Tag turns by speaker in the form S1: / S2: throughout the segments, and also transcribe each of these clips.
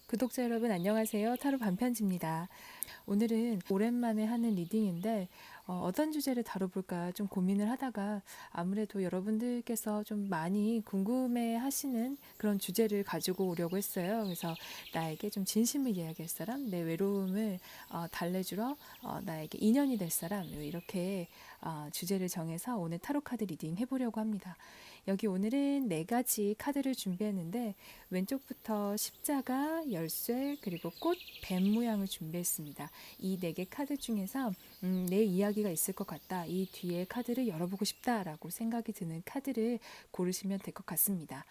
S1: 구독자 여러분 안녕하세요. 타로 반편지입니다. 오늘은 오랜만에 하는 리딩인데 어떤 주제를 다뤄볼까 좀 고민을 하다가 아무래도 여러분들께서 좀 많이 궁금해 하시는 그런 주제를 가지고 오려고 했어요. 그래서 나에게 좀 진심을 이야기할 사람, 내 외로움을 달래주러 나에게 인연이 될 사람, 이렇게 주제를 정해서 오늘 타로 카드 리딩 해보려고 합니다. 여기 오늘은 4가지 카드를 준비했는데 왼쪽부터 십자가, 열쇠, 그리고 꽃, 뱀 모양을 준비했습니다. 이 4개 카드 중에서 내 이야기가 있을 것 같다. 이 뒤에 카드를 열어보고 싶다라고 생각이 드는 카드를 고르시면 될 것 같습니다.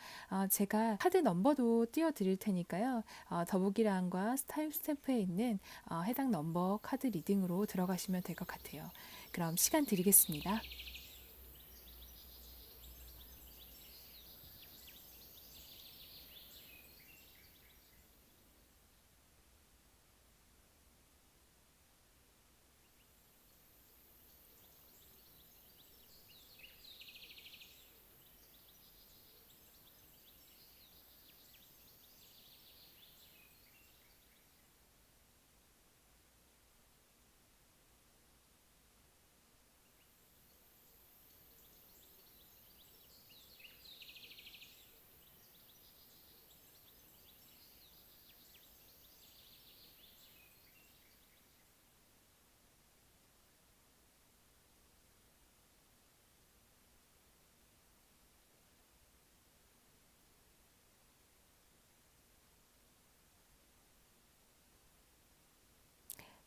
S1: 제가 카드 넘버도 띄워드릴 테니까요. 더보기란과 타임 스탬프에 있는 해당 넘버 카드 리딩으로 들어가시면 될 것 같아요. 그럼 시간 드리겠습니다.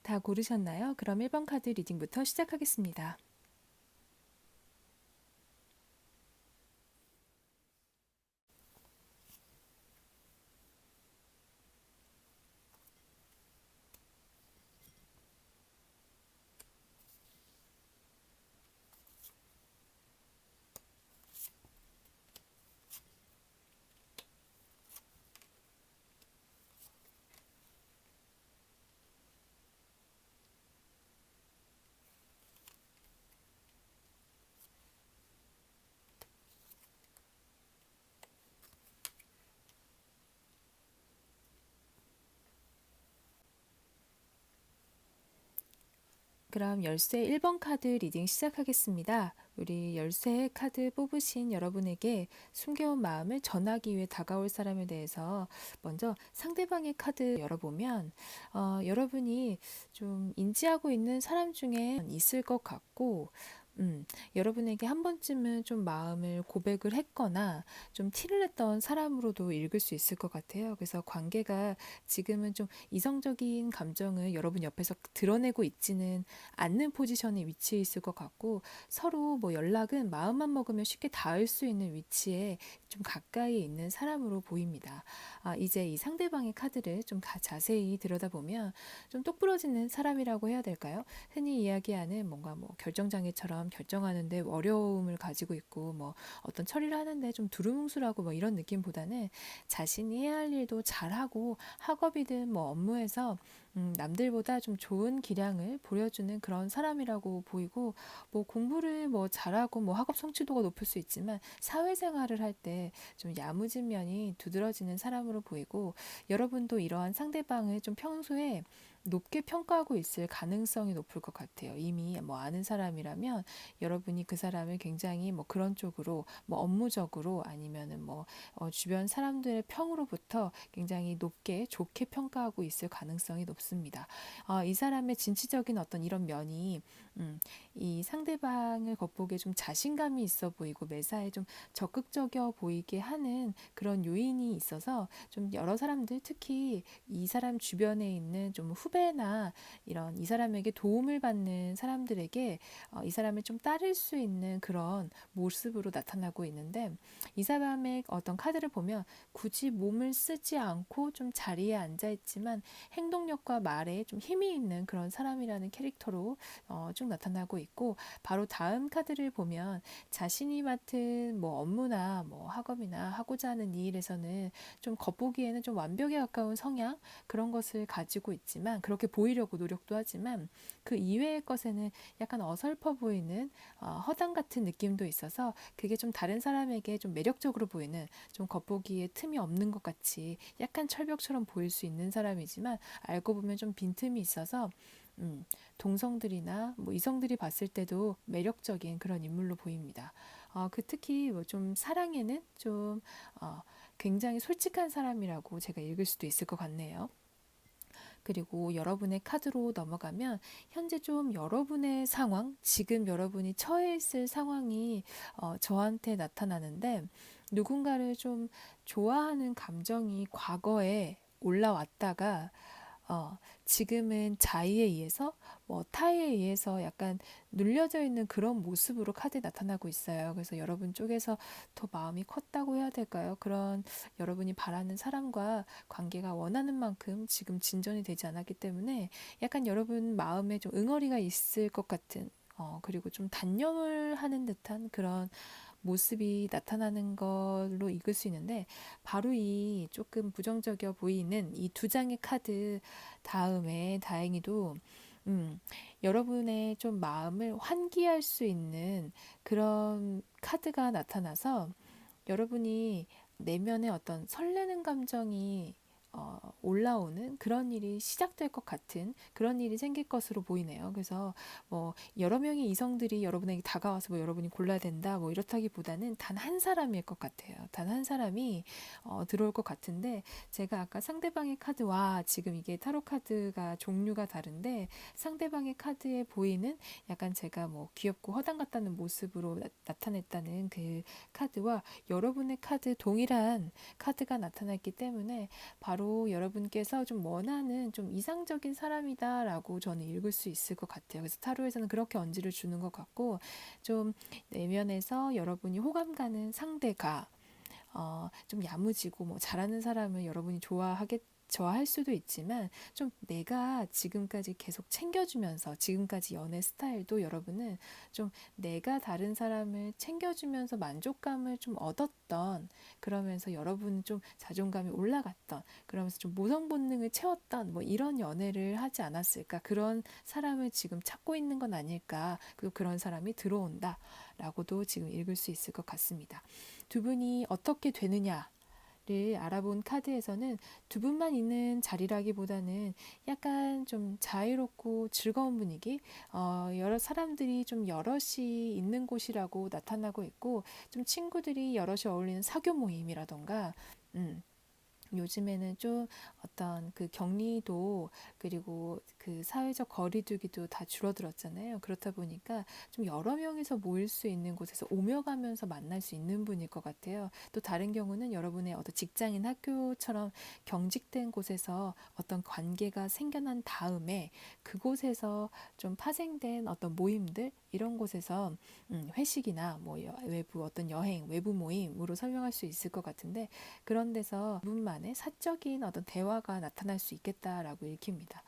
S1: 다 고르셨나요? 그럼 1번 카드 리딩부터 시작하겠습니다. 그럼 열쇠 1번 카드 리딩 시작하겠습니다. 우리 열쇠 카드 뽑으신 여러분에게 숨겨온 마음을 전하기 위해 다가올 사람에 대해서 먼저 상대방의 카드 열어보면 여러분이 좀 인지하고 있는 사람 중에 있을 것 같고 여러분에게 한 번쯤은 좀 마음을 고백을 했거나 좀 티를 냈던 사람으로도 읽을 수 있을 것 같아요. 그래서 관계가 지금은 좀 이성적인 감정을 여러분 옆에서 드러내고 있지는 않는 포지션에 위치해 있을 것 같고 서로 뭐 연락은 마음만 먹으면 쉽게 닿을 수 있는 위치에 좀 가까이 있는 사람으로 보입니다. 이제 이 상대방의 카드를 좀 자세히 들여다보면 좀 똑부러지는 사람이라고 해야 될까요? 흔히 이야기하는 뭔가 뭐 결정장애처럼 결정하는데 어려움을 가지고 있고 뭐 어떤 처리를 하는데 좀 두루뭉술하고 뭐 이런 느낌보다는 자신이 해야 할 일도 잘하고 학업이든 뭐 업무에서 남들보다 좀 좋은 기량을 보여주는 그런 사람이라고 보이고 뭐 공부를 뭐 잘하고 뭐 학업 성취도가 높을 수 있지만 사회생활을 할 때 좀 야무진 면이 두드러지는 사람으로 보이고 여러분도 이러한 상대방을 좀 평소에 높게 평가하고 있을 가능성이 높을 것 같아요. 이미 뭐 아는 사람이라면 여러분이 그 사람을 굉장히 뭐 그런 쪽으로 뭐 업무적으로 아니면은 뭐 주변 사람들의 평으로부터 굉장히 높게 좋게 평가하고 있을 가능성이 높습니다. 이 사람의 진취적인 어떤 이런 면이 이 상대방을 겉보기에 좀 자신감이 있어 보이고 매사에 좀 적극적이어 보이게 하는 그런 요인이 있어서 좀 여러 사람들 특히 이 사람 주변에 있는 좀 후배나 이런 이 사람에게 도움을 받는 사람들에게 이 사람을 좀 따를 수 있는 그런 모습으로 나타나고 있는데 이 사람의 어떤 카드를 보면 굳이 몸을 쓰지 않고 좀 자리에 앉아 있지만 행동력과 말에 좀 힘이 있는 그런 사람이라는 캐릭터로 좀 나타나고 있고, 바로 다음 카드를 보면 자신이 맡은 뭐 업무나 뭐 학업이나 하고자 하는 이 일에서는 좀 겉보기에는 좀 완벽에 가까운 성향, 그런 것을 가지고 있지만, 그렇게 보이려고 노력도 하지만 그 이외의 것에는 약간 어설퍼 보이는 허당 같은 느낌도 있어서, 그게 좀 다른 사람에게 좀 매력적으로 보이는, 좀 겉보기에 틈이 없는 것 같이 약간 철벽처럼 보일 수 있는 사람이지만, 알고 보면 좀 빈틈이 있어서 동성들이나 뭐 이성들이 봤을 때도 매력적인 그런 인물로 보입니다. 특히 뭐 좀 사랑에는 좀 어, 굉장히 솔직한 사람이라고 제가 읽을 수도 있을 것 같네요. 그리고 여러분의 카드로 넘어가면, 현재 좀 여러분의 상황, 지금 여러분이 처해 있을 상황이 저한테 나타나는데, 누군가를 좀 좋아하는 감정이 과거에 올라왔다가 지금은 자의에 의해서 뭐 타의에 의해서 약간 눌려져 있는 그런 모습으로 카드에 나타나고 있어요. 그래서 여러분 쪽에서 더 마음이 컸다고 해야 될까요? 그런 여러분이 바라는 사람과 관계가 원하는 만큼 지금 진전이 되지 않았기 때문에 약간 여러분 마음에 좀 응어리가 있을 것 같은, 그리고 좀 단념을 하는 듯한 그런 모습이 나타나는 걸로 읽을 수 있는데, 바로 이 조금 부정적이어 보이는 이 두 장의 카드 다음에 다행히도 여러분의 좀 마음을 환기할 수 있는 그런 카드가 나타나서, 여러분이 내면의 어떤 설레는 감정이 올라오는 그런 일이 시작될 것 같은 그런 일이 생길 것으로 보이네요. 그래서 뭐 여러 명의 이성들이 여러분에게 다가와서 뭐 여러분이 골라야 된다 뭐 이렇다기보다는 단 한 사람일 것 같아요. 단 한 사람이 들어올 것 같은데, 제가 아까 상대방의 카드와 지금 이게 타로 카드가 종류가 다른데, 상대방의 카드에 보이는 약간 제가 뭐 귀엽고 허당 같다는 모습으로 나타냈다는 그 카드와 여러분의 카드 동일한 카드가 나타났기 때문에, 바로 여러분께서 좀 원하는 좀 이상적인 사람이다라고 저는 읽을 수 있을 것 같아요. 그래서 타로에서는 그렇게 언지를 주는 것 같고, 좀 내면에서 여러분이 호감 가는 상대가 좀 야무지고 뭐 잘하는 사람을 여러분이 좋아할 수도 있지만, 좀 내가 지금까지 계속 챙겨주면서, 지금까지 연애 스타일도 여러분은 좀 내가 다른 사람을 챙겨주면서 만족감을 좀 얻었던, 그러면서 여러분은 좀 자존감이 올라갔던, 그러면서 좀 모성 본능을 채웠던 뭐 이런 연애를 하지 않았을까, 그런 사람을 지금 찾고 있는 건 아닐까, 그리고 그런 사람이 들어온다 라고도 지금 읽을 수 있을 것 같습니다. 두 분이 어떻게 되느냐를 알아본 카드에서는, 두 분만 있는 자리라기보다는 약간 좀 자유롭고 즐거운 분위기, 여러 사람들이 좀 여럿이 있는 곳이라고 나타나고 있고, 좀 친구들이 여럿이 어울리는 사교 모임이라던가, 요즘에는 좀 어떤 그 격리도, 그리고 그 사회적 거리두기도 다 줄어들었잖아요. 그렇다 보니까 좀 여러 명이서 모일 수 있는 곳에서 오며 가면서 만날 수 있는 분일 것 같아요. 또 다른 경우는 여러분의 어떤 직장인 학교처럼 경직된 곳에서 어떤 관계가 생겨난 다음에, 그곳에서 좀 파생된 어떤 모임들, 이런 곳에서 회식이나 뭐 외부 어떤 여행, 외부 모임으로 설명할 수 있을 것 같은데, 그런 데서 분만의 사적인 어떤 대화가 나타날 수 있겠다라고 읽힙니다.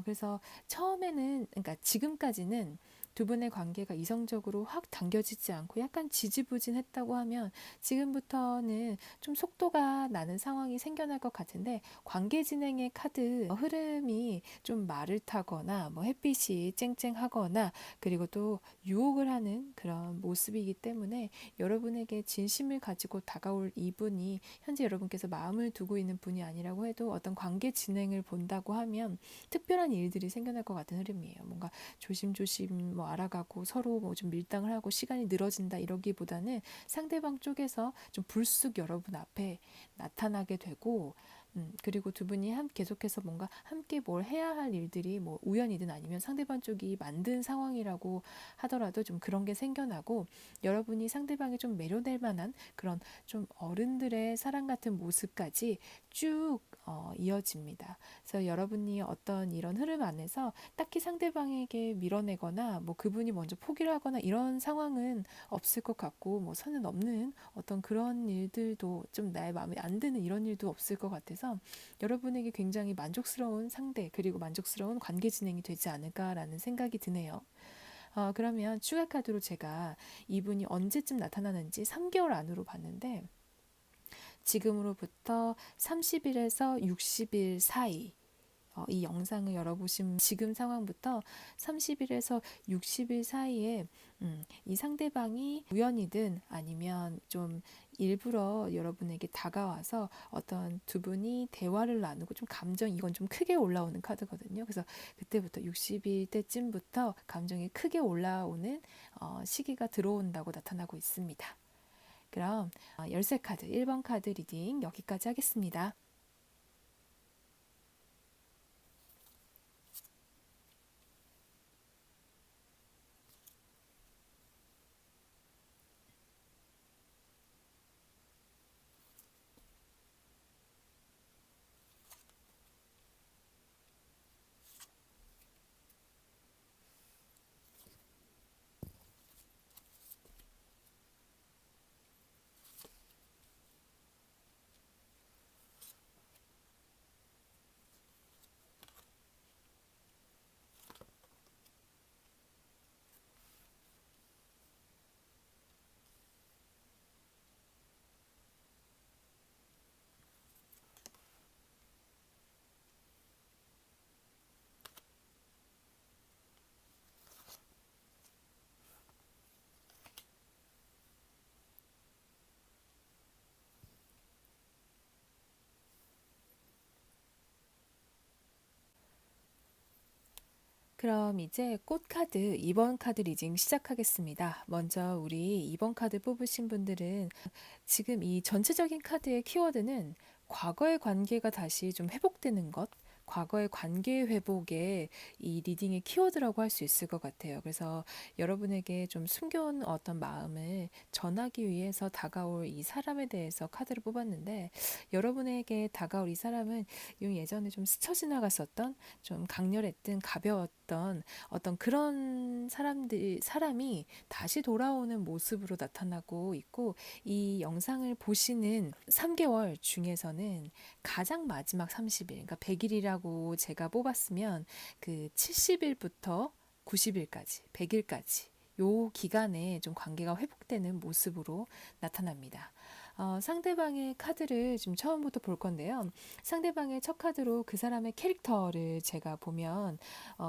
S1: 그래서 처음에는, 그러니까 지금까지는 두 분의 관계가 이성적으로 확 당겨지지 않고 약간 지지부진했다고 하면, 지금부터는 좀 속도가 나는 상황이 생겨날 것 같은데, 관계 진행의 카드 흐름이 좀 말을 타거나 뭐 햇빛이 쨍쨍하거나, 그리고 또 유혹을 하는 그런 모습이기 때문에, 여러분에게 진심을 가지고 다가올 이분이 현재 여러분께서 마음을 두고 있는 분이 아니라고 해도, 어떤 관계 진행을 본다고 하면 특별한 일들이 생겨날 것 같은 흐름이에요. 뭔가 조심조심 뭐 알아가고 서로 뭐 좀 밀당을 하고 시간이 늘어진다 이러기보다는, 상대방 쪽에서 좀 불쑥 여러분 앞에 나타나게 되고, 그리고 두 분이 계속해서 뭔가 함께 뭘 해야 할 일들이 뭐 우연이든 아니면 상대방 쪽이 만든 상황이라고 하더라도 좀 그런 게 생겨나고, 여러분이 상대방이 좀 매료될 만한 그런 좀 어른들의 사랑 같은 모습까지 쭉 이어집니다. 그래서 여러분이 어떤 이런 흐름 안에서 딱히 상대방에게 밀어내거나 뭐 그분이 먼저 포기를 하거나 이런 상황은 없을 것 같고, 뭐 선을 넘는 어떤 그런 일들도, 좀 나의 마음에 안 드는 이런 일도 없을 것 같아서, 여러분에게 굉장히 만족스러운 상대, 그리고 만족스러운 관계 진행이 되지 않을까라는 생각이 드네요. 그러면 추가 카드로 제가 이분이 언제쯤 나타나는지 3개월 안으로 봤는데 지금으로부터 30일에서 60일 사이 이 영상을 열어보신 지금 상황부터 30일에서 60일 사이에 이 상대방이 우연이든 아니면 좀 일부러 여러분에게 다가와서 어떤 두 분이 대화를 나누고 좀 감정 이건 좀 크게 올라오는 카드거든요. 그래서 그때부터 60일 때쯤부터 감정이 크게 올라오는 시기가 들어온다고 나타나고 있습니다. 그럼 열쇠 카드 1번 카드 리딩 여기까지 하겠습니다. 그럼 이제 꽃카드 2번 카드 리딩 시작하겠습니다. 먼저 우리 2번 카드 뽑으신 분들은 지금 이 전체적인 카드의 키워드는 과거의 관계가 다시 좀 회복되는 것, 과거의 관계 회복의 이 리딩의 키워드라고 할 수 있을 것 같아요. 그래서 여러분에게 좀 숨겨온 어떤 마음을 전하기 위해서 다가올 이 사람에 대해서 카드를 뽑았는데 여러분에게 다가올 이 사람은 예전에 좀 스쳐 지나갔었던 좀 강렬했던 가벼웠던 어떤 그런 사람이 다시 돌아오는 모습으로 나타나고 있고 이 영상을 보시는 3개월 중에서는 가장 마지막 30일, 그러니까 100일이라고 제가 뽑았으면 그 70일부터 90일까지, 100일까지 요 기간에 좀 관계가 회복되는 모습으로 나타납니다. 상대방의 카드를 좀 처음부터 볼 건데요. 상대방의 첫 카드로 그 사람의 캐릭터를 제가 보면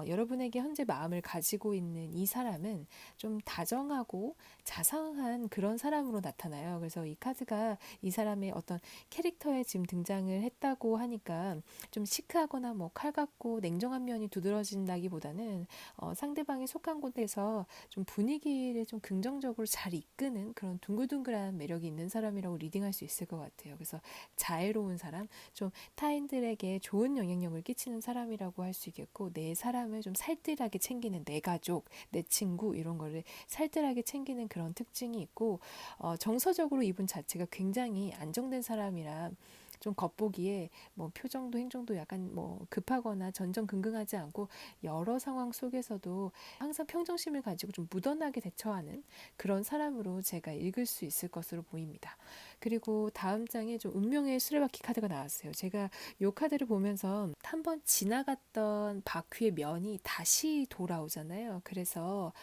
S1: 여러분에게 현재 마음을 가지고 있는 이 사람은 좀 다정하고 자상한 그런 사람으로 나타나요. 그래서 이 카드가 이 사람의 어떤 캐릭터에 지금 등장을 했다고 하니까 좀 시크하거나 뭐 칼같고 냉정한 면이 두드러진다기보다는 상대방이 속한 곳에서 좀 분위기를 좀 긍정적으로 잘 이끄는 그런 둥글둥글한 매력이 있는 사람이라고 리딩할 수 있을 것 같아요. 그래서 자애로운 사람, 좀 타인들에게 좋은 영향력을 끼치는 사람이라고 할 수 있겠고 내 사람을 좀 살뜰하게 챙기는 내 가족, 내 친구 이런 거를 살뜰하게 챙기는 그런 특징이 있고 정서적으로 이분 자체가 굉장히 안정된 사람이라 좀 겉보기에 뭐 표정도 행동도 약간 뭐 급하거나 전전긍긍하지 않고 여러 상황 속에서도 항상 평정심을 가지고 좀 무던하게 대처하는 그런 사람으로 제가 읽을 수 있을 것으로 보입니다. 그리고 다음 장에 좀 운명의 수레바퀴 카드가 나왔어요. 제가 이 카드를 보면서 한번 지나갔던 바퀴의 면이 다시 돌아오잖아요. 그래서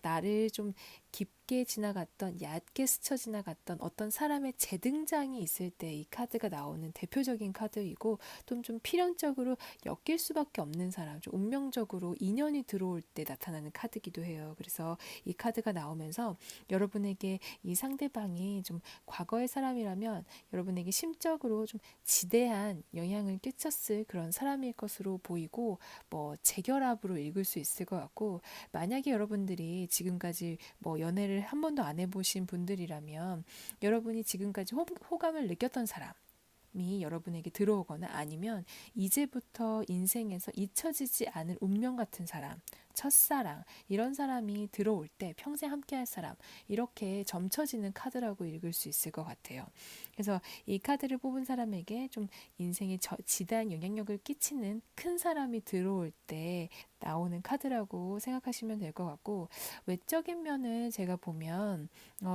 S1: 나를 좀 깊게 지나갔던 얕게 스쳐 지나갔던 어떤 사람의 재등장이 있을 때 이 카드가 나오는 대표적인 카드이고 좀 필연적으로 엮일 수밖에 없는 사람, 좀 운명적으로 인연이 들어올 때 나타나는 카드기도 해요. 그래서 이 카드가 나오면서 여러분에게 이 상대방이 좀 과거의 사람이라면 여러분에게 심적으로 좀 지대한 영향을 끼쳤을 그런 사람일 것으로 보이고 뭐 재결합으로 읽을 수 있을 것 같고 만약에 여러분들이 지금까지 뭐 연애를 한 번도 안 해보신 분들이라면 여러분이 지금까지 호감을 느꼈던 사람이 여러분에게 들어오거나 아니면 이제부터 인생에서 잊혀지지 않을 운명 같은 사람, 첫사랑 이런 사람이 들어올 때 평생 함께할 사람 이렇게 점쳐지는 카드라고 읽을 수 있을 것 같아요. 그래서 이 카드를 뽑은 사람에게 좀 인생에 지대한 영향력을 끼치는 큰 사람이 들어올 때 나오는 카드라고 생각하시면 될 것 같고 외적인 면을 제가 보면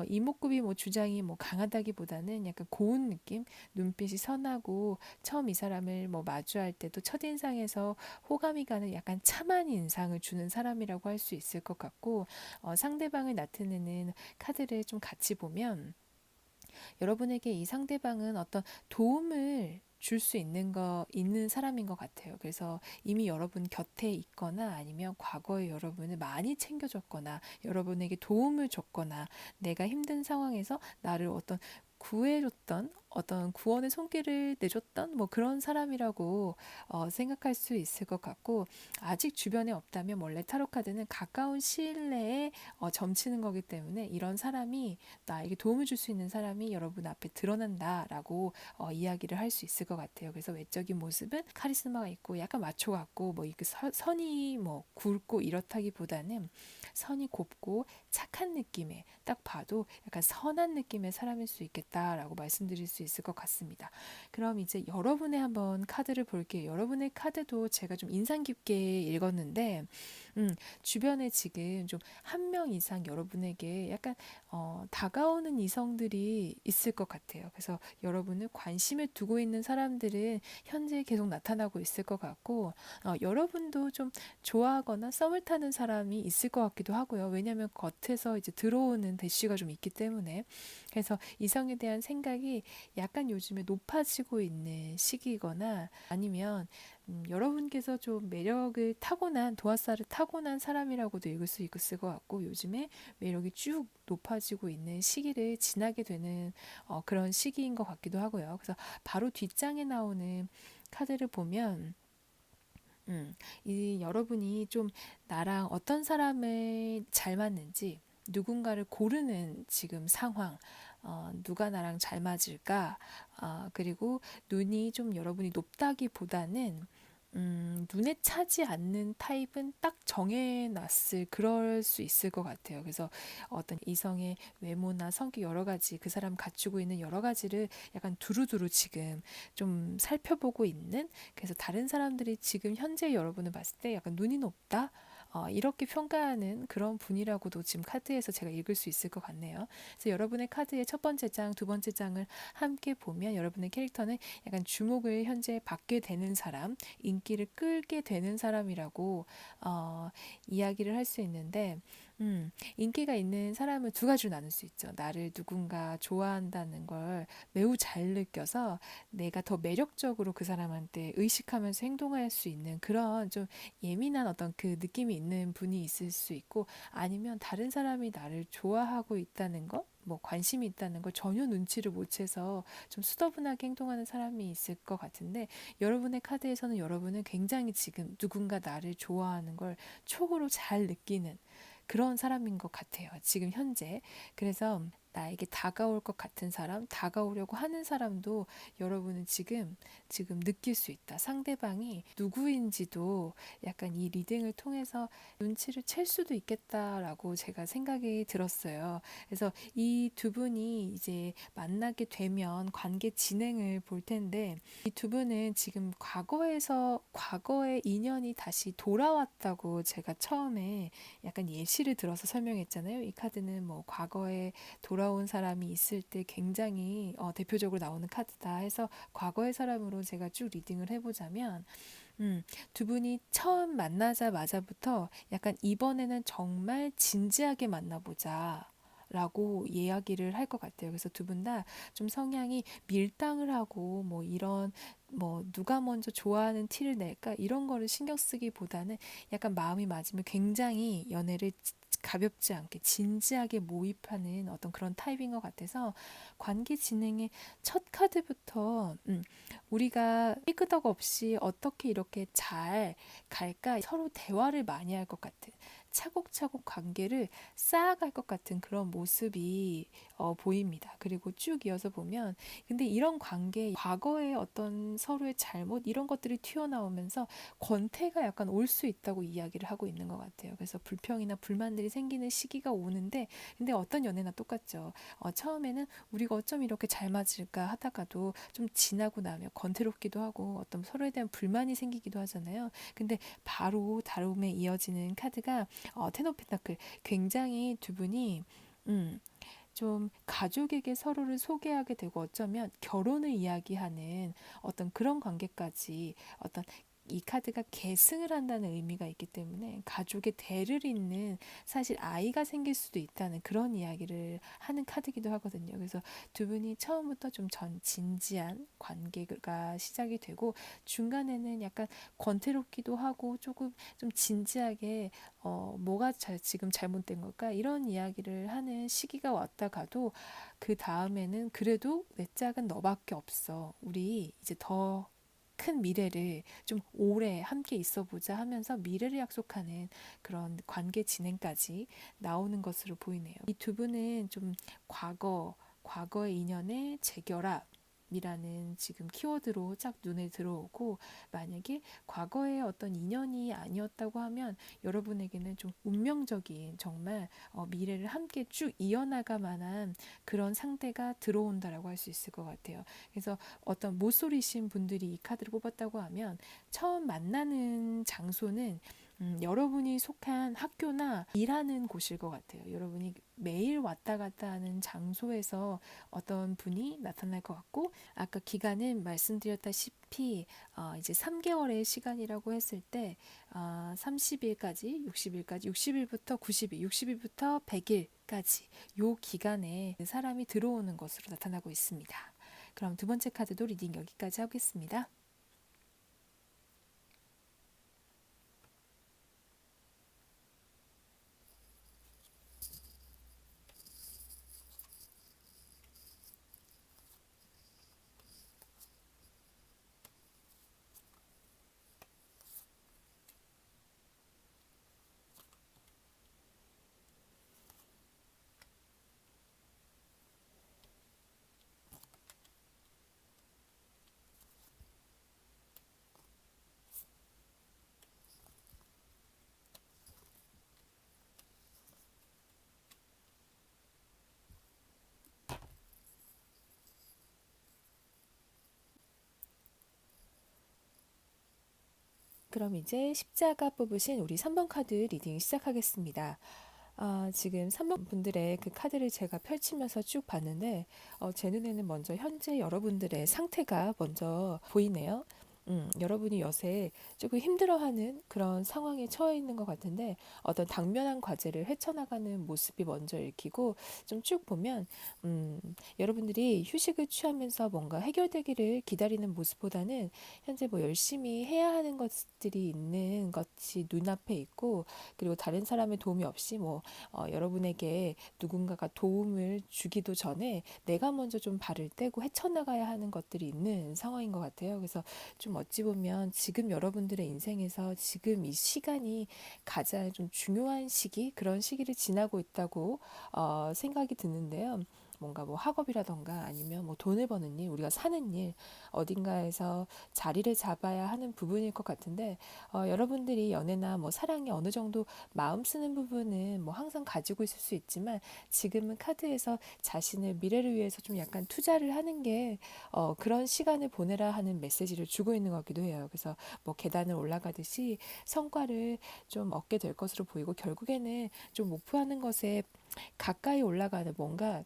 S1: 이목구비 뭐 주장이 뭐 강하다기보다는 약간 고운 느낌, 눈빛이 선하고 처음 이 사람을 뭐 마주할 때도 첫인상에서 호감이 가는 약간 참한 인상을 주는 사람이라고 할 수 있을 것 같고, 상대방을 나타내는 카드를 좀 같이 보면 여러분에게 이 상대방은 어떤 도움을 줄 수 있는 사람인 것 같아요. 그래서 이미 여러분 곁에 있거나 아니면 과거에 여러분을 많이 챙겨줬거나 여러분에게 도움을 줬거나 내가 힘든 상황에서 나를 어떤 구해줬던 어떤 구원의 손길을 내줬던 뭐 그런 사람이라고 생각할 수 있을 것 같고, 아직 주변에 없다면 원래 타로 카드는 가까운 시일 내에 점치는 거기 때문에 이런 사람이 나에게 도움을 줄 수 있는 사람이 여러분 앞에 드러난다라고 이야기를 할 수 있을 것 같아요. 그래서 외적인 모습은 카리스마가 있고 약간 마초 같고 뭐 이렇게 선이 뭐 굵고 이렇다기보다는 선이 곱고 착한 느낌의, 딱 봐도 약간 선한 느낌의 사람일 수 있겠다라고 말씀드릴 수 있을 것 같습니다. 그럼 이제 여러분의 한번 카드를 볼게요. 여러분의 카드도 제가 좀 인상 깊게 읽었는데 주변에 지금 좀 한 명 이상 여러분에게 약간 다가오는 이성들이 있을 것 같아요. 그래서 여러분을 관심을 두고 있는 사람들은 현재 계속 나타나고 있을 것 같고, 여러분도 좀 좋아하거나 썸을 타는 사람이 있을 것 같기도 하고요. 왜냐하면 겉에서 이제 들어오는 대쉬가 좀 있기 때문에. 그래서 이성에 대한 생각이 약간 요즘에 높아지고 있는 시기거나 아니면 여러분께서 좀 매력을 타고난 도화살을 타고난 사람이라고도 읽을 수 있을 것 같고, 요즘에 매력이 쭉 높아지고 있는 시기를 지나게 되는 그런 시기인 것 같기도 하고요. 그래서 바로 뒷장에 나오는 카드를 보면 이 여러분이 좀 나랑 어떤 사람을 잘 맞는지 누군가를 고르는 지금 상황, 누가 나랑 잘 맞을까? 그리고 눈이 좀 여러분이 높다기보다는 눈에 차지 않는 타입은 딱 정해놨을 그럴 수 있을 것 같아요. 그래서 어떤 이성의 외모나 성격 여러 가지 그 사람 갖추고 있는 여러 가지를 약간 두루두루 지금 좀 살펴보고 있는, 그래서 다른 사람들이 지금 현재 여러분을 봤을 때 약간 눈이 높다? 이렇게 평가하는 그런 분이라고도 지금 카드에서 제가 읽을 수 있을 것 같네요. 그래서 여러분의 카드의 첫 번째 장, 두 번째 장을 함께 보면 여러분의 캐릭터는 약간 주목을 현재 받게 되는 사람, 인기를 끌게 되는 사람이라고 이야기를 할 수 있는데, 인기가 있는 사람은 두 가지로 나눌 수 있죠. 나를 누군가 좋아한다는 걸 매우 잘 느껴서 내가 더 매력적으로 그 사람한테 의식하면서 행동할 수 있는 그런 좀 예민한 어떤 그 느낌이 있는 분이 있을 수 있고, 아니면 다른 사람이 나를 좋아하고 있다는 거, 뭐 관심이 있다는 걸 전혀 눈치를 못 채서 좀 수더분하게 행동하는 사람이 있을 것 같은데, 여러분의 카드에서는 여러분은 굉장히 지금 누군가 나를 좋아하는 걸 촉으로 잘 느끼는 그런 사람인 것 같아요. 지금 현재. 그래서 나에게 다가올 것 같은 사람, 다가오려고 하는 사람도 여러분은 지금 느낄 수 있다. 상대방이 누구인지도 약간 이 리딩을 통해서 눈치를 챌 수도 있겠다라고 제가 생각이 들었어요. 그래서 이 두 분이 이제 만나게 되면 관계 진행을 볼 텐데, 이 두 분은 지금 과거의 인연이 다시 돌아왔다고 제가 처음에 약간 예시를 들어서 설명했잖아요. 이 카드는 뭐 과거에 돌아온 사람이 있을 때 굉장히 대표적으로 나오는 카드다 해서 과거의 사람으로 제가 쭉 리딩을 해보자면, 두 분이 처음 만나자마자부터 약간 이번에는 정말 진지하게 만나보자. 라고 이야기를 할 것 같아요. 그래서 두 분 다 좀 성향이 밀당을 하고 뭐 이런 뭐 누가 먼저 좋아하는 티를 낼까 이런 거를 신경 쓰기보다는 약간 마음이 맞으면 굉장히 연애를 가볍지 않게 진지하게 모입하는 어떤 그런 타입인 것 같아서, 관계 진행의 첫 카드부터 우리가 삐끄덕 없이 어떻게 이렇게 잘 갈까 서로 대화를 많이 할 것 같은, 차곡차곡 관계를 쌓아갈 것 같은 그런 모습이 보입니다. 그리고 쭉 이어서 보면 근데 이런 관계 과거의 어떤 서로의 잘못 이런 것들이 튀어나오면서 권태가 약간 올 수 있다고 이야기를 하고 있는 것 같아요. 그래서 불평이나 불만들이 생기는 시기가 오는데, 근데 어떤 연애나 똑같죠. 처음에는 우리가 어쩜 이렇게 잘 맞을까 하다가도 좀 지나고 나면 권태롭기도 하고 어떤 서로에 대한 불만이 생기기도 하잖아요. 근데 바로 다음에 이어지는 카드가 텐 오브 펜타클, 굉장히 두 분이 좀 가족에게 서로를 소개하게 되고 어쩌면 결혼을 이야기하는 어떤 그런 관계까지 어떤 이 카드가 계승을 한다는 의미가 있기 때문에 가족의 대를 잇는 사실 아이가 생길 수도 있다는 그런 이야기를 하는 카드기도 하거든요. 그래서 두 분이 처음부터 좀 진지한 관계가 시작이 되고 중간에는 약간 권태롭기도 하고 조금 좀 진지하게 뭐가 지금 잘못된 걸까 이런 이야기를 하는 시기가 왔다 가도 그 다음에는 그래도 내 짝은 너밖에 없어. 우리 이제 더 큰 미래를 좀 오래 함께 있어 보자 하면서 미래를 약속하는 그런 관계 진행까지 나오는 것으로 보이네요. 이 두 분은 좀 과거의 인연의 재결합 이라는 지금 키워드로 쫙 눈에 들어오고, 만약에 과거의 어떤 인연이 아니었다고 하면 여러분에게는 좀 운명적인 정말 미래를 함께 쭉 이어나갈 만한 그런 상대가 들어온다라고 할 수 있을 것 같아요. 그래서 어떤 모쏠이신 분들이 이 카드를 뽑았다고 하면 처음 만나는 장소는 여러분이 속한 학교나 일하는 곳일 것 같아요. 여러분이 매일 왔다 갔다 하는 장소에서 어떤 분이 나타날 것 같고, 아까 기간은 말씀드렸다시피 이제 3개월의 시간이라고 했을 때 30일까지 60일까지 60일부터 90일 60일부터 100일까지 요 기간에 사람이 들어오는 것으로 나타나고 있습니다. 그럼 두 번째 카드도 리딩 여기까지 하겠습니다. 그럼 이제 십자가 뽑으신 우리 3번 카드 리딩 시작하겠습니다. 지금 3번 분들의 그 카드를 제가 펼치면서 쭉 봤는데 제 눈에는 먼저 현재 여러분들의 상태가 먼저 보이네요. 여러분이 요새 조금 힘들어하는 그런 상황에 처해 있는 것 같은데, 어떤 당면한 과제를 헤쳐나가는 모습이 먼저 읽히고, 좀 쭉 보면 여러분들이 휴식을 취하면서 뭔가 해결되기를 기다리는 모습보다는 현재 뭐 열심히 해야 하는 것들이 있는 것이 눈앞에 있고, 그리고 다른 사람의 도움이 없이 여러분에게 누군가가 도움을 주기도 전에 내가 먼저 좀 발을 떼고 헤쳐나가야 하는 것들이 있는 상황인 것 같아요. 그래서 좀 어찌 보면 지금 여러분들의 인생에서 지금 이 시간이 가장 좀 중요한 시기, 그런 시기를 지나고 있다고 생각이 드는데요. 뭔가 뭐 학업이라던가 아니면 뭐 돈을 버는 일, 우리가 사는 일, 어딘가에서 자리를 잡아야 하는 부분일 것 같은데, 여러분들이 연애나 뭐 사랑에 어느 정도 마음 쓰는 부분은 뭐 항상 가지고 있을 수 있지만, 지금은 카드에서 자신의 미래를 위해서 좀 약간 투자를 하는 게 그런 시간을 보내라 하는 메시지를 주고 있는 것 같기도 해요. 그래서 뭐 계단을 올라가듯이 성과를 좀 얻게 될 것으로 보이고, 결국에는 좀 목표하는 것에 가까이 올라가는, 뭔가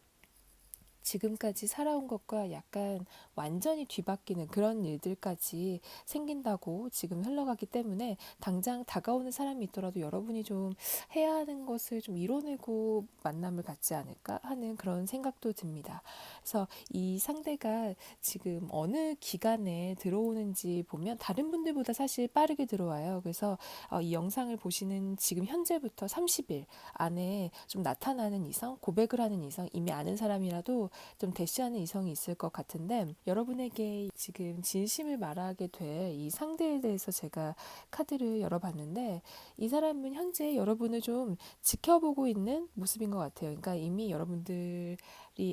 S1: 지금까지 살아온 것과 약간 완전히 뒤바뀌는 그런 일들까지 생긴다고 지금 흘러가기 때문에, 당장 다가오는 사람이 있더라도 여러분이 좀 해야 하는 것을 좀 이뤄내고 만남을 갖지 않을까 하는 그런 생각도 듭니다. 그래서 이 상대가 지금 어느 기간에 들어오는지 보면 다른 분들보다 사실 빠르게 들어와요. 그래서 이 영상을 보시는 지금 현재부터 30일 안에 좀 나타나는 이성, 고백을 하는 이성, 이미 아는 사람이라도 좀 대시하는 이성이 있을 것 같은데, 여러분에게 지금 진심을 말하게 될 이 상대에 대해서 제가 카드를 열어봤는데, 이 사람은 현재 여러분을 좀 지켜보고 있는 모습인 것 같아요. 그러니까 이미 여러분들이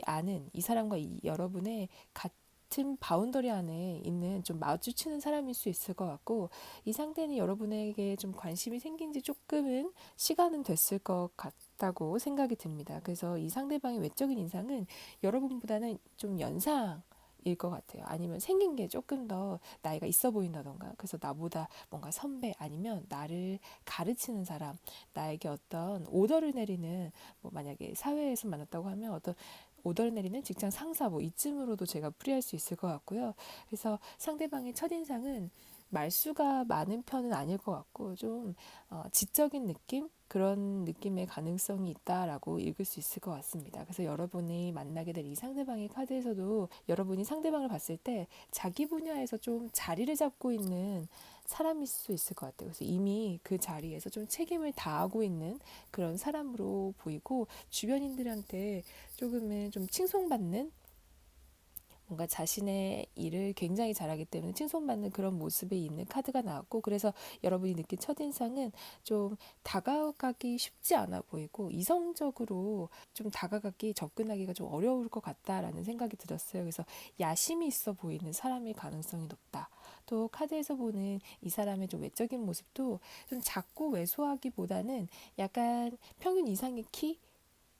S1: 아는 이 사람과 여러분의 같은 바운더리 안에 있는, 좀 마주치는 사람일 수 있을 것 같고, 이 상대는 여러분에게 좀 관심이 생긴 지 조금은 시간은 됐을 것 같다고 생각이 듭니다. 그래서 이 상대방의 외적인 인상은 여러분보다는 좀 연상일 것 같아요. 아니면 생긴 게 조금 더 나이가 있어 보인다던가, 그래서 나보다 뭔가 선배, 아니면 나를 가르치는 사람, 나에게 어떤 오더를 내리는, 뭐 만약에 사회에서 만났다고 하면 어떤 오더를 내리는 직장 상사, 뭐 이쯤으로도 제가 풀이할 수 있을 것 같고요. 그래서 상대방의 첫인상은 말수가 많은 편은 아닐 것 같고 좀 지적인 느낌? 그런 느낌의 가능성이 있다라고 읽을 수 있을 것 같습니다. 그래서 여러분이 만나게 될 이 상대방의 카드에서도 여러분이 상대방을 봤을 때 자기 분야에서 좀 자리를 잡고 있는 사람일 수 있을 것 같아요. 그래서 이미 그 자리에서 좀 책임을 다하고 있는 그런 사람으로 보이고 주변인들한테 조금은 좀 칭송받는 뭔가 자신의 일을 굉장히 잘하기 때문에 칭송받는 그런 모습이 있는 카드가 나왔고 그래서 여러분이 느낀 첫인상은 좀 다가가기 쉽지 않아 보이고 이성적으로 좀 다가가기 접근하기가 좀 어려울 것 같다라는 생각이 들었어요. 그래서 야심이 있어 보이는 사람일 가능성이 높다. 또 카드에서 보는 이 사람의 좀 외적인 모습도 좀 작고 왜소하기보다는 약간 평균 이상의 키?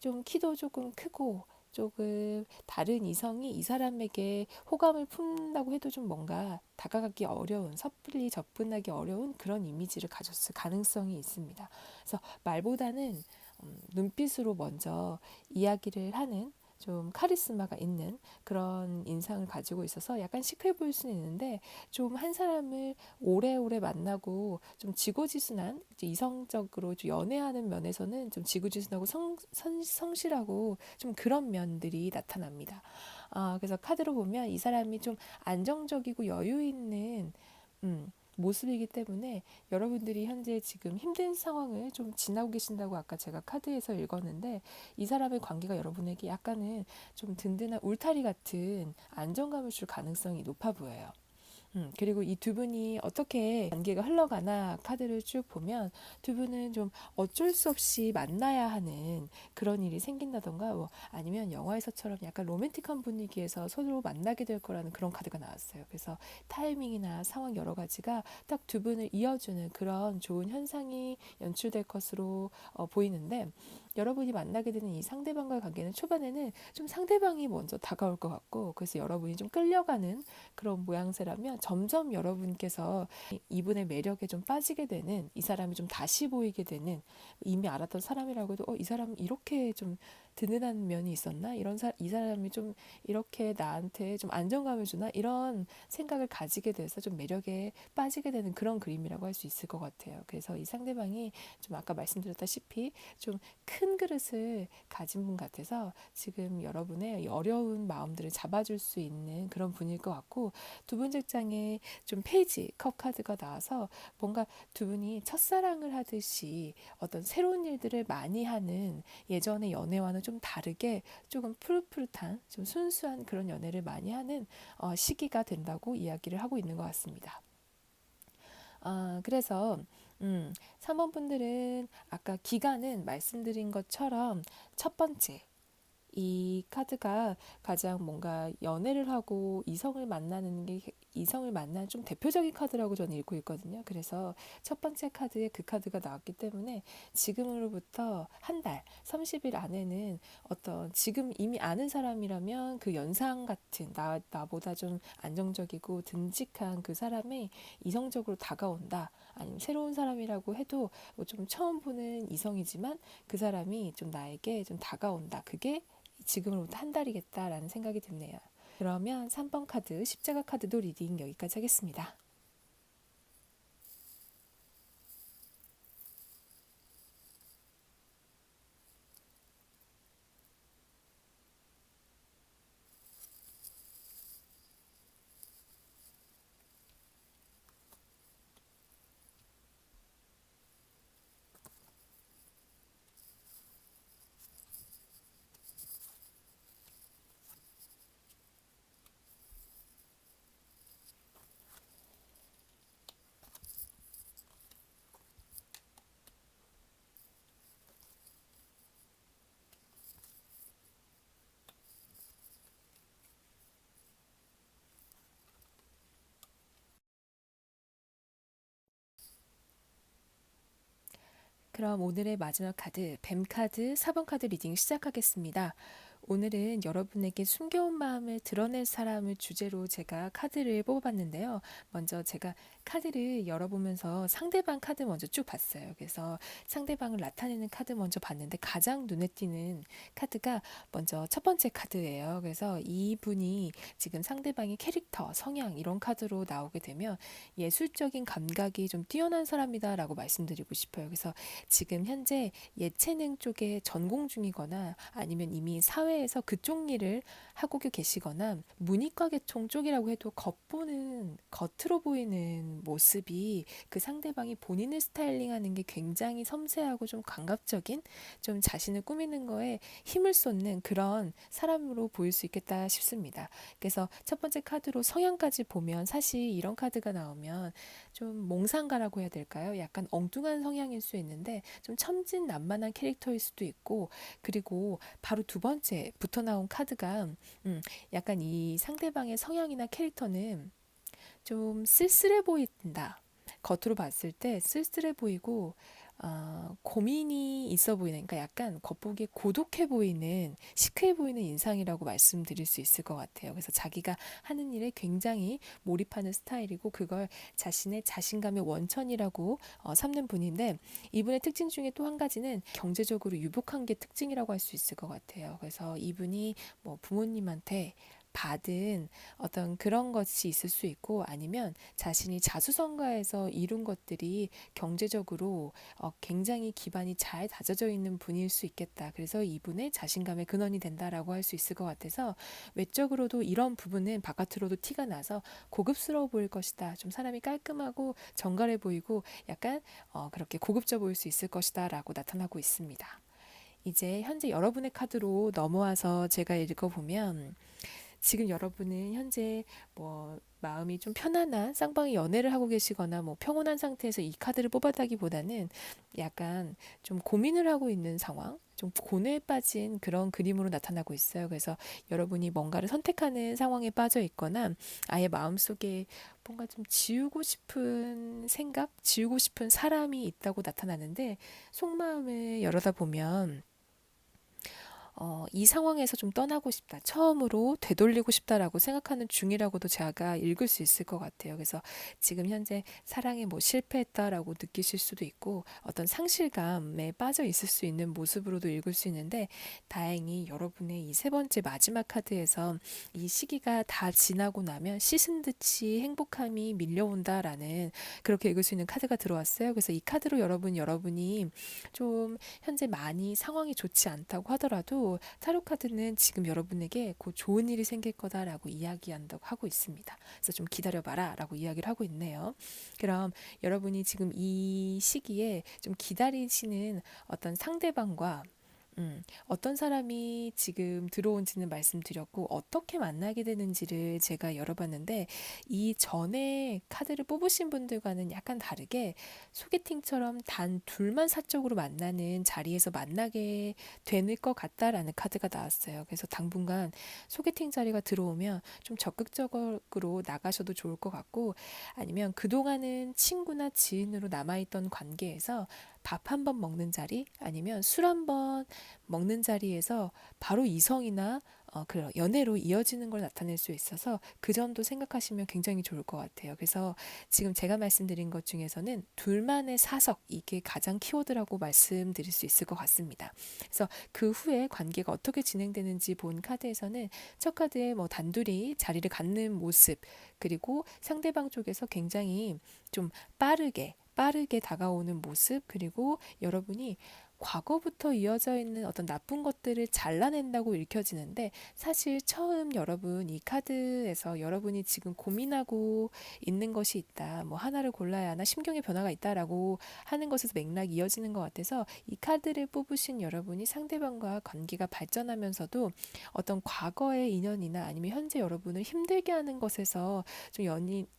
S1: 좀 키도 조금 크고 조금 다른 이성이 이 사람에게 호감을 품는다고 해도 좀 뭔가 다가가기 어려운, 섣불리 접근하기 어려운 그런 이미지를 가졌을 가능성이 있습니다. 그래서 말보다는 눈빛으로 먼저 이야기를 하는 좀 카리스마가 있는 그런 인상을 가지고 있어서 약간 시크해 보일 수는 있는데 좀 한 사람을 오래오래 만나고 좀 지고지순한 이성적으로 좀 연애하는 면에서는 좀 지고지순하고 성실하고 좀 그런 면들이 나타납니다. 그래서 카드로 보면 이 사람이 좀 안정적이고 여유 있는 모습이기 때문에 여러분들이 현재 지금 힘든 상황을 좀 지나고 계신다고 아까 제가 카드에서 읽었는데 이 사람의 관계가 여러분에게 약간은 좀 든든한 울타리 같은 안정감을 줄 가능성이 높아 보여요. 그리고 이 두 분이 어떻게 관계가 흘러가나 카드를 쭉 보면 두 분은 좀 어쩔 수 없이 만나야 하는 그런 일이 생긴다던가 뭐 아니면 영화에서처럼 약간 로맨틱한 분위기에서 서로 만나게 될 거라는 그런 카드가 나왔어요. 그래서 타이밍이나 상황 여러 가지가 딱 두 분을 이어주는 그런 좋은 현상이 연출될 것으로 보이는데 여러분이 만나게 되는 이 상대방과의 관계는 초반에는 좀 상대방이 먼저 다가올 것 같고 그래서 여러분이 좀 끌려가는 그런 모양새라면 점점 여러분께서 이분의 매력에 좀 빠지게 되는 이 사람이 좀 다시 보이게 되는 이미 알았던 사람이라고 해도 이 사람 이렇게 좀 든든한 면이 있었나? 이 사람이 좀 이렇게 나한테 좀 안정감을 주나? 이런 생각을 가지게 돼서 좀 매력에 빠지게 되는 그런 그림이라고 할 수 있을 것 같아요. 그래서 이 상대방이 좀 아까 말씀드렸다시피 좀 큰 그릇을 가진 분 같아서 지금 여러분의 어려운 마음들을 잡아줄 수 있는 그런 분일 것 같고 두 번째 장에 좀 페이지 컵 카드가 나와서 뭔가 두 분이 첫사랑을 하듯이 어떤 새로운 일들을 많이 하는 예전의 연애와는 좀 다르게 조금 푸릇푸릇한 좀 순수한 그런 연애를 많이 하는 시기가 된다고 이야기를 하고 있는 것 같습니다. 그래서 3번 분들은 아까 기간은 말씀드린 것처럼 첫 번째 이 카드가 가장 뭔가 연애를 하고 이성을 만난 좀 대표적인 카드라고 저는 읽고 있거든요. 그래서 첫 번째 카드에 그 카드가 나왔기 때문에 지금으로부터 한 달, 30일 안에는 어떤 지금 이미 아는 사람이라면 그 연상 같은 나보다 좀 안정적이고 듬직한 그 사람이 이성적으로 다가온다. 아니면 새로운 사람이라고 해도 뭐좀 처음 보는 이성이지만 그 사람이 좀 나에게 좀 다가온다. 그게 지금으로부터 한 달이겠다라는 생각이 드네요. 그러면 3번 카드 십자가 카드도 리딩 여기까지 하겠습니다. 그럼 오늘의 마지막 카드 뱀 카드 4번 카드 리딩 시작하겠습니다. 오늘은 여러분에게 숨겨온 마음을 드러낼 사람을 주제로 제가 카드를 뽑아봤는데요. 먼저 제가 카드를 열어보면서 상대방 카드 먼저 쭉 봤어요. 그래서 상대방을 나타내는 카드 먼저 봤는데 가장 눈에 띄는 카드가 먼저 첫 번째 카드예요. 그래서 이분이 지금 상대방의 캐릭터, 성향 이런 카드로 나오게 되면 예술적인 감각이 좀 뛰어난 사람이다라고 말씀드리고 싶어요. 그래서 지금 현재 예체능 쪽에 전공 중이거나 아니면 이미 사회에서 그쪽 일을 하고 계시거나 문이과계통 쪽이라고 해도 겉으로 보이는 모습이 그 상대방이 본인을 스타일링하는 게 굉장히 섬세하고 좀 감각적인 좀 자신을 꾸미는 거에 힘을 쏟는 그런 사람으로 보일 수 있겠다 싶습니다. 그래서 첫 번째 카드로 성향까지 보면 사실 이런 카드가 나오면 좀 몽상가라고 해야 될까요? 약간 엉뚱한 성향일 수 있는데 좀 천진난만한 캐릭터일 수도 있고 그리고 바로 두 번째부터 나온 카드가 약간 이 상대방의 성향이나 캐릭터는 좀 쓸쓸해 보인다. 겉으로 봤을 때 쓸쓸해 보이고 고민이 있어 보이는, 그러니까 약간 겉보기에 고독해 보이는, 시크해 보이는 인상이라고 말씀드릴 수 있을 것 같아요. 그래서 자기가 하는 일에 굉장히 몰입하는 스타일이고 그걸 자신의 자신감의 원천이라고 삼는 분인데 이분의 특징 중에 또 한 가지는 경제적으로 유복한 게 특징이라고 할 수 있을 것 같아요. 그래서 이분이 뭐 부모님한테 받은 어떤 그런 것이 있을 수 있고 아니면 자신이 자수성가해서 이룬 것들이 경제적으로 굉장히 기반이 잘 다져져 있는 분일 수 있겠다. 그래서 이분의 자신감의 근원이 된다라고 할 수 있을 것 같아서 외적으로도 이런 부분은 바깥으로도 티가 나서 고급스러워 보일 것이다. 좀 사람이 깔끔하고 정갈해 보이고 약간 그렇게 고급져 보일 수 있을 것이다라고 나타나고 있습니다. 이제 현재 여러분의 카드로 넘어와서 제가 읽어보면 지금 여러분은 현재 뭐 마음이 좀 편안한 쌍방이 연애를 하고 계시거나 뭐 평온한 상태에서 이 카드를 뽑았다기보다는 약간 좀 고민을 하고 있는 상황, 좀 고뇌에 빠진 그런 그림으로 나타나고 있어요. 그래서 여러분이 뭔가를 선택하는 상황에 빠져 있거나 아예 마음속에 뭔가 좀 지우고 싶은 생각, 지우고 싶은 사람이 있다고 나타나는데 속마음을 열어다 보면 이 상황에서 좀 떠나고 싶다. 처음으로 되돌리고 싶다라고 생각하는 중이라고도 제가 읽을 수 있을 것 같아요. 그래서 지금 현재 사랑에 뭐 실패했다라고 느끼실 수도 있고 어떤 상실감에 빠져 있을 수 있는 모습으로도 읽을 수 있는데 다행히 여러분의 이 세 번째 마지막 카드에서 이 시기가 다 지나고 나면 씻은 듯이 행복함이 밀려온다라는 그렇게 읽을 수 있는 카드가 들어왔어요. 그래서 이 카드로 여러분이 좀 현재 많이 상황이 좋지 않다고 하더라도 타로 카드는 지금 여러분에게 곧 좋은 일이 생길 거다라고 이야기한다고 하고 있습니다. 그래서 좀 기다려봐라 라고 이야기를 하고 있네요. 그럼 여러분이 지금 이 시기에 좀 기다리시는 어떤 상대방과 어떤 사람이 지금 들어온지는 말씀드렸고 어떻게 만나게 되는지를 제가 열어봤는데 이 전에 카드를 뽑으신 분들과는 약간 다르게 소개팅처럼 단 둘만 사적으로 만나는 자리에서 만나게 되는 것 같다라는 카드가 나왔어요. 그래서 당분간 소개팅 자리가 들어오면 좀 적극적으로 나가셔도 좋을 것 같고 아니면 그동안은 친구나 지인으로 남아있던 관계에서 밥 한 번 먹는 자리 아니면 술 한 번 먹는 자리에서 바로 이성이나 그 연애로 이어지는 걸 나타낼 수 있어서 그 점도 생각하시면 굉장히 좋을 것 같아요. 그래서 지금 제가 말씀드린 것 중에서는 둘만의 사석 이게 가장 키워드라고 말씀드릴 수 있을 것 같습니다. 그래서 그 후에 관계가 어떻게 진행되는지 본 카드에서는 첫 카드에 뭐 단둘이 자리를 갖는 모습 그리고 상대방 쪽에서 굉장히 좀 빠르게 다가오는 모습 그리고 여러분이 과거부터 이어져 있는 어떤 나쁜 것들을 잘라낸다고 읽혀지는데 사실 처음 여러분 이 카드에서 여러분이 지금 고민하고 있는 것이 있다. 뭐 하나를 골라야 하나 심경의 변화가 있다라고 하는 것에서 맥락이 이어지는 것 같아서 이 카드를 뽑으신 여러분이 상대방과 관계가 발전하면서도 어떤 과거의 인연이나 아니면 현재 여러분을 힘들게 하는 것에서 좀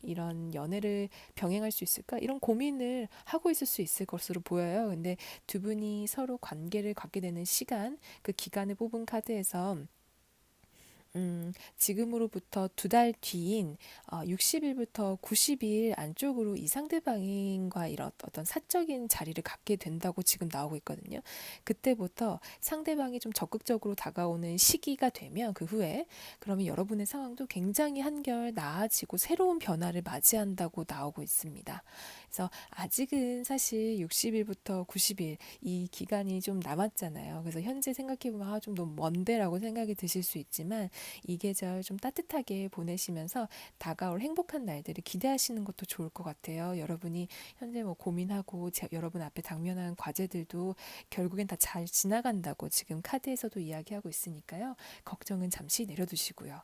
S1: 이런 연애를 병행할 수 있을까? 이런 고민을 하고 있을 수 있을 것으로 보여요. 근데 두 분이 서로 관계를 갖게 되는 시간, 그 기간을 뽑은 카드에서 지금으로부터 2달 뒤인 60일부터 90일 안쪽으로 이 상대방과 이런 어떤 사적인 자리를 갖게 된다고 지금 나오고 있거든요. 그때부터 상대방이 좀 적극적으로 다가오는 시기가 되면 그 후에 그러면 여러분의 상황도 굉장히 한결 나아지고 새로운 변화를 맞이한다고 나오고 있습니다. 그래서 아직은 사실 60일부터 90일 이 기간이 좀 남았잖아요. 그래서 현재 생각해보면 좀 너무 먼데라고 생각이 드실 수 있지만 이 계절 좀 따뜻하게 보내시면서 다가올 행복한 날들을 기대하시는 것도 좋을 것 같아요. 여러분이 현재 뭐 고민하고 여러분 앞에 당면한 과제들도 결국엔 다 잘 지나간다고 지금 카드에서도 이야기하고 있으니까요. 걱정은 잠시 내려두시고요.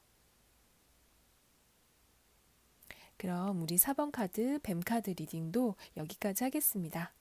S1: 그럼 우리 4번 카드, 뱀 카드 리딩도 여기까지 하겠습니다.